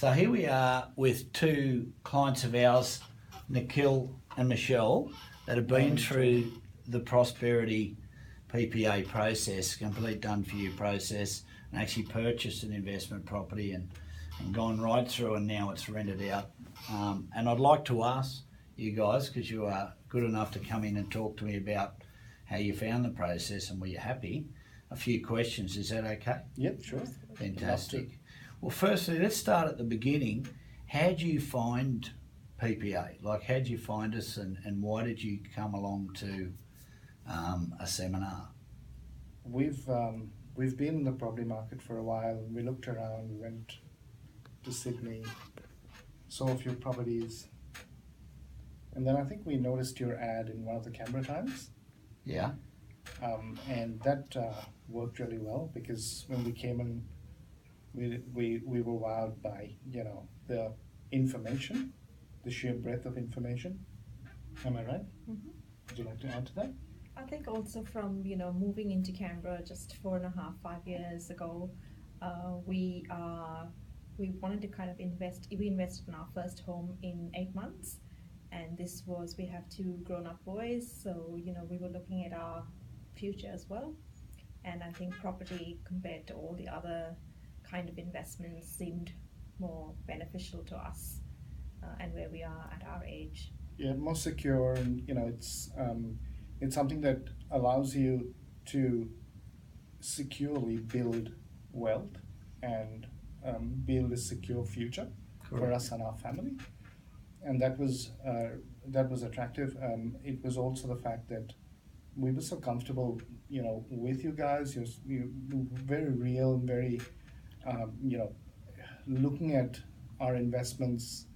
So here we are with two clients of ours, Nikhil and Michelle, that have been through the Prosperity PPA process, complete done for you process, and actually purchased an investment property and gone right through, and now it's rented out. And I'd like to ask you guys, because you are good enough to come in and talk to me about how you found the process and were you happy, a few questions. Is that okay? Yep, sure. Fantastic. Well, firstly, let's start at the beginning. How do you find PPA? Like, how did you find us, and why did you come along to a seminar? We've been in the property market for a while. We looked around, we went to Sydney, saw a few properties, and then I think we noticed your ad in one of the Canberra Times. Yeah. And that worked really well, because when we came in, we were wowed by, you know, the information, the sheer breadth of information. Am I right? Mm-hmm. Would you like to add to that? I think also from, you know, moving into Canberra just 5 years ago, we wanted to kind of invest. We invested in our first home in 8 months, and we have 2 grown-up boys, so, you know, we were looking at our future as well. And I think property, compared to all the other kind of investments, seemed more beneficial to us, and where we are at our age. Yeah, more secure, and you know, it's something that allows you to securely build wealth and build a secure future for us and our family, and that was attractive. It was also the fact that we were so comfortable, you know, with you guys. You're very real and very, you know, looking at our investments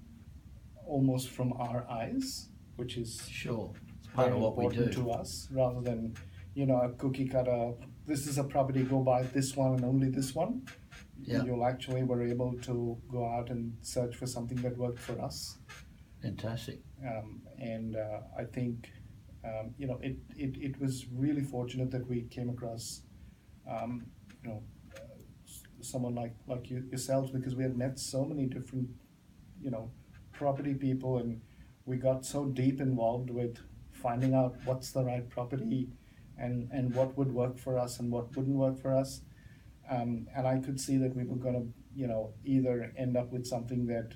almost from our eyes, which is Sure. It's part very of what we do. important to us, rather than, you know, a cookie cutter. This is a property, go buy this one and only this one. Yeah. You'll actually were able to go out and search for something that worked for us. Fantastic. And I think, you know, it was really fortunate that we came across, you know, someone like yourselves, because we had met so many different, you know, property people, and we got so deep involved with finding out what's the right property and what would work for us and what wouldn't work for us. And I could see that we were going to, you know, either end up with something that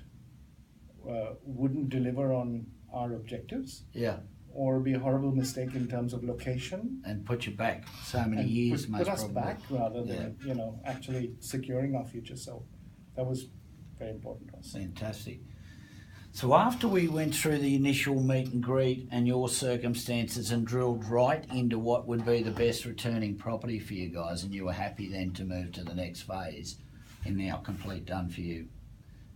wouldn't deliver on our objectives, Yeah. or be a horrible mistake in terms of location. And put you back so many And years, put most us probably. back, rather than, you know, actually securing our future. So that was very important to us. Fantastic. So after we went through the initial meet and greet and your circumstances and drilled right into what would be the best returning property for you guys, and you were happy then to move to the next phase in now complete done for you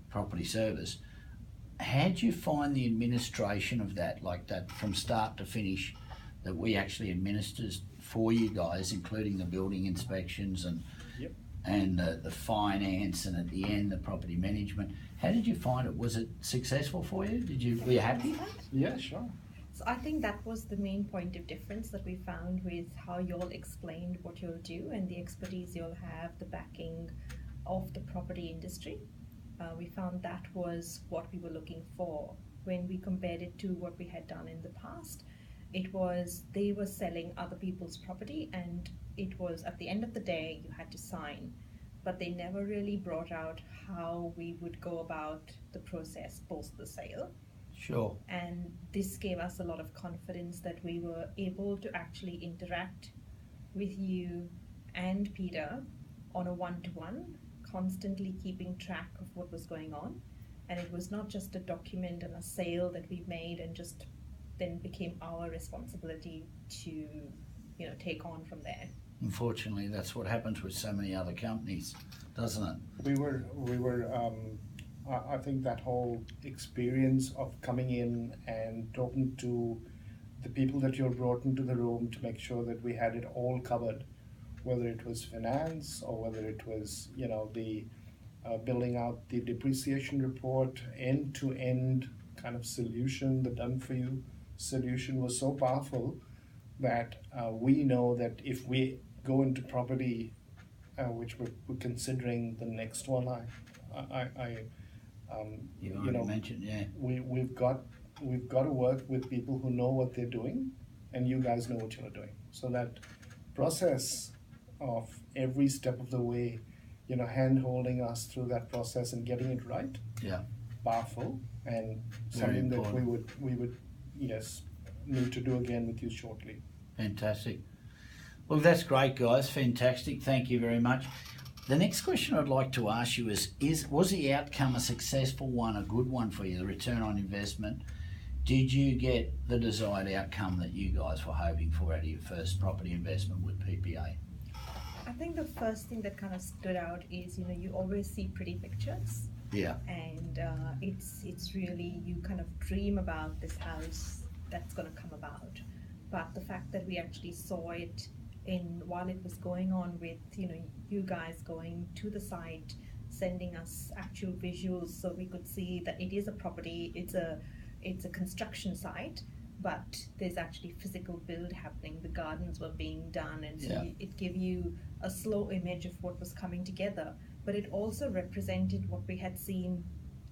property service, how do you find the administration of that, like that from start to finish, that we actually administers for you guys, including the building inspections and Yep. and the finance, and at the end the property management? How did you find it? Was it successful for you? Were you happy? Yeah, sure. So I think that was the main point of difference that we found with how y'all explained what you'll do and the expertise you'll have, the backing of the property industry. We found that was what we were looking for when we compared it to what we had done in the past. It was, they were selling other people's property, and it was, at the end of the day, you had to sign, but they never really brought out how we would go about the process post the sale. Sure. And this gave us a lot of confidence that we were able to actually interact with you and Peter on a one-to-one, constantly keeping track of what was going on. And it was not just a document and a sale that we made and just then became our responsibility to, you know, take on from there. Unfortunately, that's what happens with so many other companies, doesn't it? We were. I think that whole experience of coming in and talking to the people that you brought into the room to make sure that we had it all covered, whether it was finance or whether it was, you know, the building out the depreciation report, end-to-end kind of solution, the done-for-you solution was so powerful that we know that if we go into property, which we're considering the next one, You you already know, mentioned, yeah. we've got to work with people who know what they're doing, and you guys know what you're doing. So that process of every step of the way, you know, hand holding us through that process and getting it right, Yeah, powerful, and Very something that important. we would yes need to do again with you shortly. fantastic. Well, that's great, guys. Fantastic. Thank you very much. The next question I'd like to ask you is was the outcome a successful one, a good one for you, the return on investment? Did you get the desired outcome that you guys were hoping for out of your first property investment with PPA? I think the first thing that kind of stood out is, you know, you always see pretty pictures, Yeah, and it's really, you kind of dream about this house that's going to come about, but the fact that we actually saw it in while it was going on, with, you know, you guys going to the site, sending us actual visuals so we could see that it is a property, it's a construction site, but there's actually physical build happening, the gardens were being done, and so Yeah. it gave you a slow image of what was coming together, but it also represented what we had seen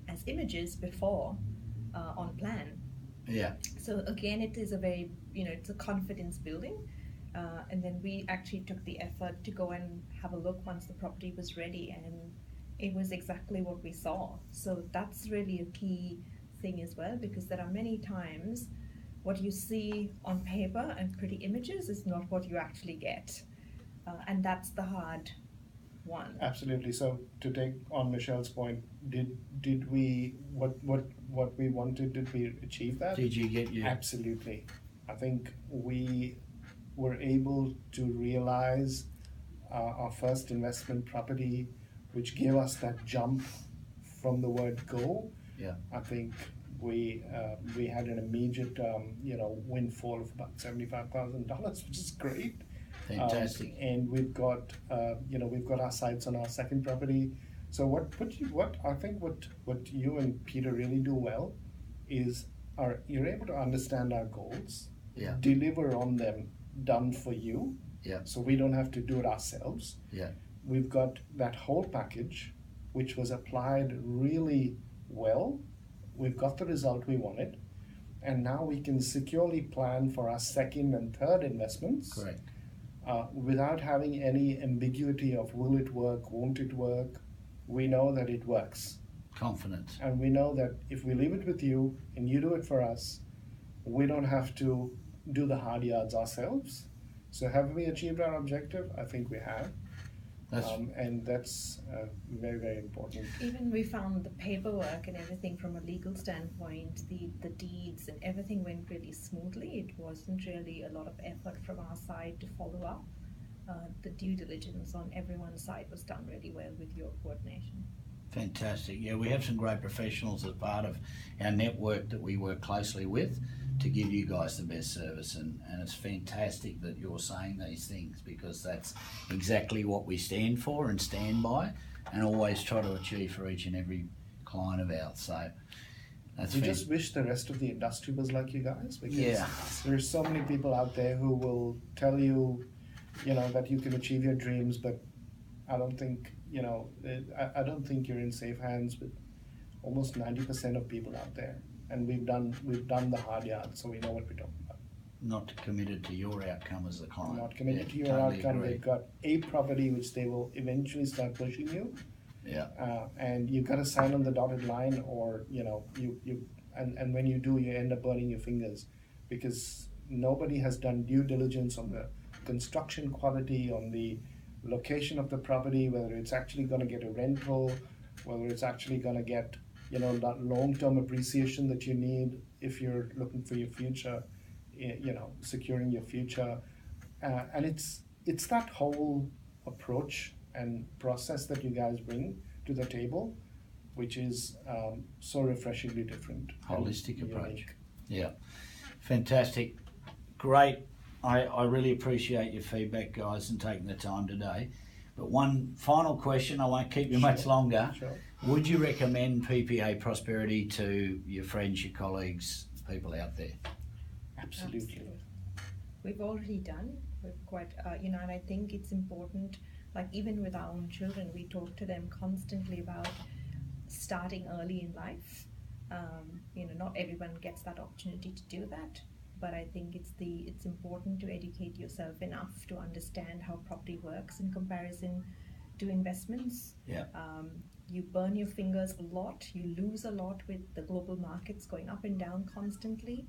as images before on plan. yeah, So again, it is a very, you know, it's a confidence building, and then we actually took the effort to go and have a look once the property was ready, and it was exactly what we saw. So that's really a key thing as well, because there are many times what you see on paper and pretty images is not what you actually get, and that's the hard one. Absolutely. So to take on Michelle's point, did we what we wanted, did we achieve that? Did you get your... Absolutely. I think we were able to realize our first investment property, which gave us that jump from the word go. Yeah, I think we had an immediate windfall of about $75,000, which is great. fantastic. And we've got our sights on our second property. So what I think what you and Peter really do well is you're able to understand our goals, Yeah, deliver on them, done for you. yeah, So we don't have to do it ourselves. yeah, We've got that whole package, which was applied really well. We've got the result we wanted, and now we can securely plan for our second and third investments. correct. Without having any ambiguity of will it work, won't it work. We know that it works, Confidence. and we know that if we leave it with you and you do it for us, we don't have to do the hard yards ourselves. So have we achieved our objective? I think we have. That's And that's very, very important. Even we found the paperwork and everything from a legal standpoint, the deeds and everything went really smoothly. It wasn't really a lot of effort from our side to follow up. The due diligence on everyone's side was done really well with your coordination. fantastic. Yeah, we have some great professionals as part of our network that we work closely with to give you guys the best service, and it's fantastic that you're saying these things, because that's exactly what we stand for and stand by and always try to achieve for each and every client of ours. So that's We just wish the rest of the industry was like you guys, because Yeah. there's so many people out there who will tell you, that you can achieve your dreams, but I don't think, I don't think you're in safe hands with almost 90% of people out there. And we've done the hard yards, so we know what we're talking about. not committed to your outcome as the client. Not committed to Yeah, your totally outcome. agree. They've got a property which they will eventually start pushing you. Yeah, And you've got to sign on the dotted line, or and when you do, you end up burning your fingers, because nobody has done due diligence on the construction quality, on the location of the property, whether it's actually going to get a rental, whether it's actually going to get that long-term appreciation that you need if you're looking for your future, securing your future, and it's that whole approach and process that you guys bring to the table, which is so refreshingly different. and holistic approach. unique. Yeah, fantastic, great. I really appreciate your feedback, guys, and taking the time today. But one final question, I won't keep you much Sure. longer. Sure. Would you recommend PPA Prosperity to your friends, your colleagues, people out there? Absolutely. We've already done. We're quite, and I think it's important. Like even with our own children, we talk to them constantly about starting early in life. Not everyone gets that opportunity to do that, but I think it's important to educate yourself enough to understand how property works in comparison to investments. Yeah. You burn your fingers a lot, you lose a lot with the global markets going up and down constantly.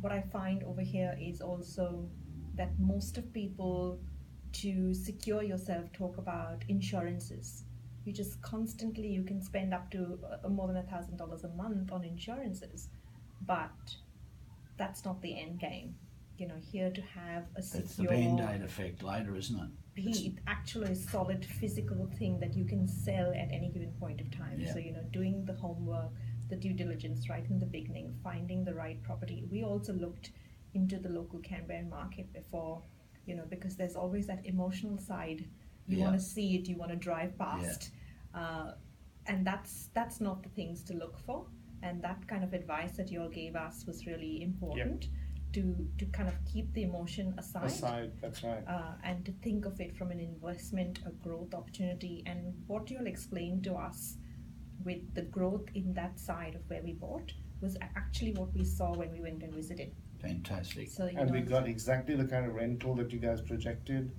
What I find over here is also that most of people, to secure yourself, talk about insurances. You just constantly, you can spend up to more than $1,000 a month on insurances, but that's not the end game. Here to have a secure, It's the Band-Aid effect later, isn't it? be actually a solid physical thing that you can sell at any given point of time. Yeah. So, doing the homework, the due diligence right in the beginning, finding the right property. We also looked into the local Canberra market before, because there's always that emotional side. You Yeah. want to see it, you want to drive past. And that's not the things to look for. And that kind of advice that you all gave us was really important. To kind of keep the emotion aside, That's right. and to think of it from an investment, a growth opportunity. And what you'll explain to us with the growth in that side of where we bought was actually what we saw when we went and visited. Fantastic. So And we got exactly the kind of rental that you guys projected.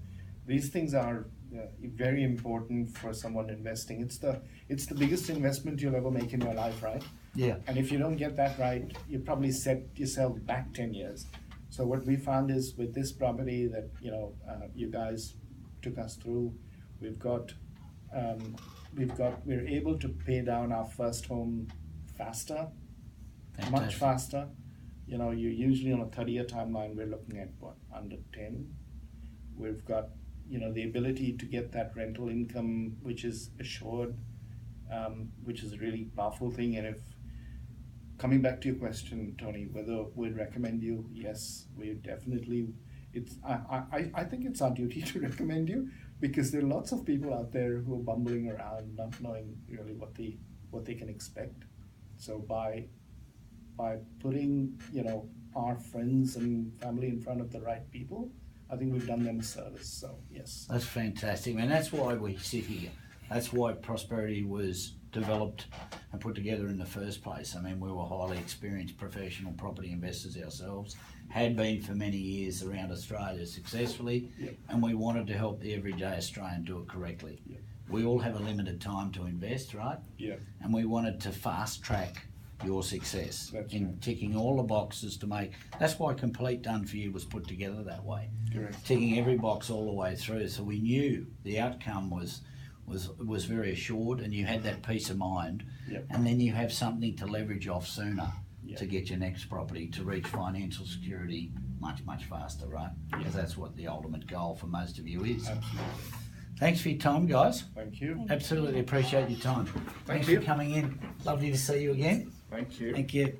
These things are very important for someone investing. It's the biggest investment you'll ever make in your life, right? Yeah. And if you don't get that right, you probably set yourself back 10 years. So what we found is with this property that you guys took us through, we're able to pay down our first home faster, much Fantastic. faster. You're usually on a 30-year timeline. We're looking at under 10. We've got the ability to get that rental income, which is assured, which is a really powerful thing. And if coming back to your question, Tony, whether we'd recommend you, yes, we definitely. I think it's our duty to recommend you, because there are lots of people out there who are bumbling around, not knowing really what they can expect. So by putting our friends and family in front of the right people, I think we've done them a service. So yes. That's fantastic, man. That's why we sit here. That's why Prosperity was developed and put together in the first place. I mean, we were highly experienced professional property investors ourselves, had been for many years around Australia successfully, Yep. and we wanted to help the everyday Australian do it correctly. Yep. We all have a limited time to invest, right? Yeah. And we wanted to fast track your success That's in right. ticking all the boxes to make. That's why Complete Done For You was put together that way, Correct. ticking every box all the way through. So we knew the outcome was very assured, and you had that peace of mind. Yep. And then you have something to leverage off sooner Yep. to get your next property to reach financial security much faster, right? Because that's what the ultimate goal for most of you is. Absolutely. Thanks for your time, guys. Thank you. Thank Absolutely appreciate your time. Thanks you. for coming in. Lovely to see you again. Thank you. Thank you.